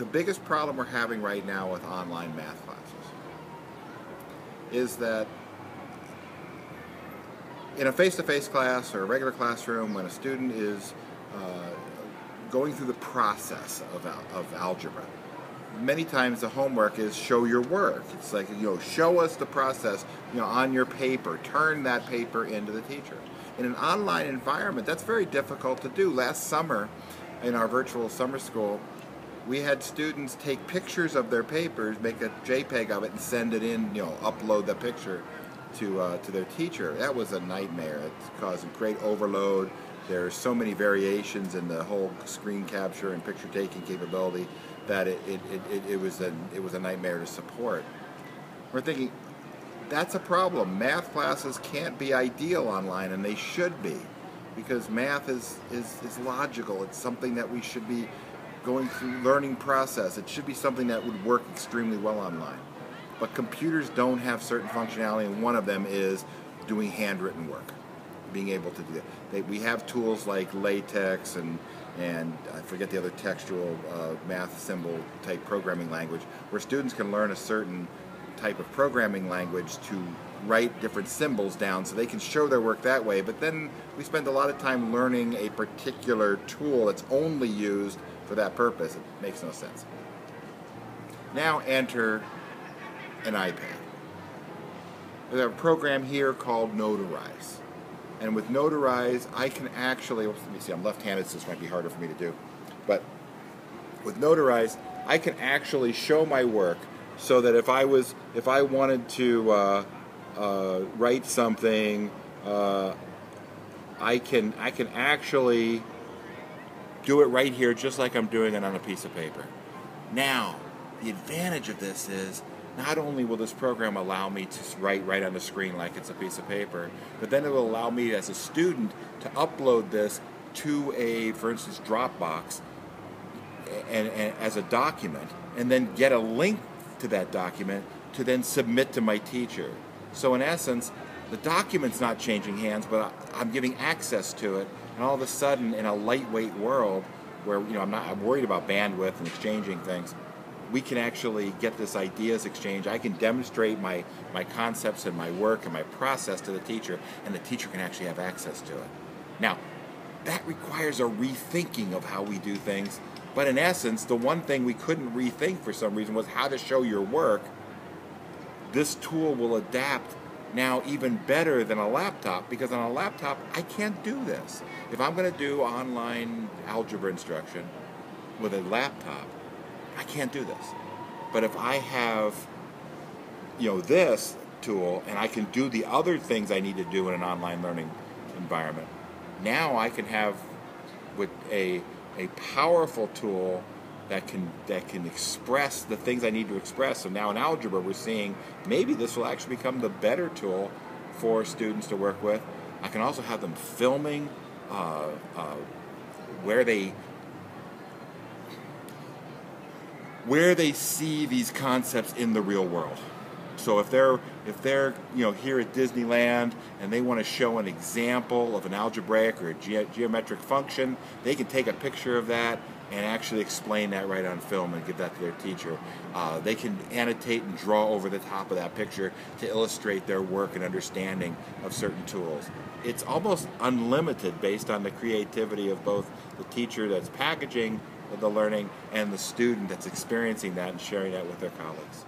the biggest problem we're having right now with online math classes is that in a face-to-face class or a regular classroom, when a student is going through the process of algebra, many times the homework is show your work. It's like, show us the process, on your paper. Turn that paper into the teacher. In an online environment, that's very difficult to do. Last summer, in our virtual summer school, we had students take pictures of their papers, make a JPEG of it, and send it in, upload the picture to their teacher. That was a nightmare. It's causing great overload. There's so many variations in the whole screen capture and picture taking capability that it was a nightmare to support. We're thinking that's a problem. Math classes can't be ideal online, and they should be, because math is logical. It's something that we should be going through learning process. It should be something that would work extremely well online. But computers don't have certain functionality, and one of them is doing handwritten work, being able to do that. We have tools like LaTeX and I forget the other textual math symbol type programming language, where students can learn a certain type of programming language to write different symbols down so they can show their work that way. But then we spend a lot of time learning a particular tool that's only used for that purpose. It makes no sense. Now enter an iPad. There's a program here called Notarize. And with Notarize, I can actually, let me see, I'm left-handed, so this might be harder for me to do. But with Notarize, I can actually show my work so that if I wanted to write something, I can actually do it right here, just like I'm doing it on a piece of paper. Now, the advantage of this is not only will this program allow me to write right on the screen like it's a piece of paper, but then it will allow me as a student to upload this to for instance, Dropbox and as a document, and then get a link to that document to then submit to my teacher. So in essence, the document's not changing hands, but I'm giving access to it, and all of a sudden, in a lightweight world where I'm worried about bandwidth and exchanging things, we can actually get this ideas exchange. I can demonstrate my concepts and my work and my process to the teacher, and the teacher can actually have access to it. Now, that requires a rethinking of how we do things, but in essence, the one thing we couldn't rethink for some reason was how to show your work. This tool will adapt now even better than a laptop, because on a laptop, I can't do this. If I'm going to do online algebra instruction with a laptop, I can't do this. But if I have, this tool, and I can do the other things I need to do in an online learning environment, now I can have with a powerful tool that can express the things I need to express. So now in algebra, we're seeing maybe this will actually become the better tool for students to work with. I can also have them filming where they see these concepts in the real world. So if they're here at Disneyland and they want to show an example of an algebraic or a geometric function, they can take a picture of that and actually explain that right on film and give that to their teacher. They can annotate and draw over the top of that picture to illustrate their work and understanding of certain tools. It's almost unlimited based on the creativity of both the teacher that's packaging the learning and the student that's experiencing that and sharing that with their colleagues.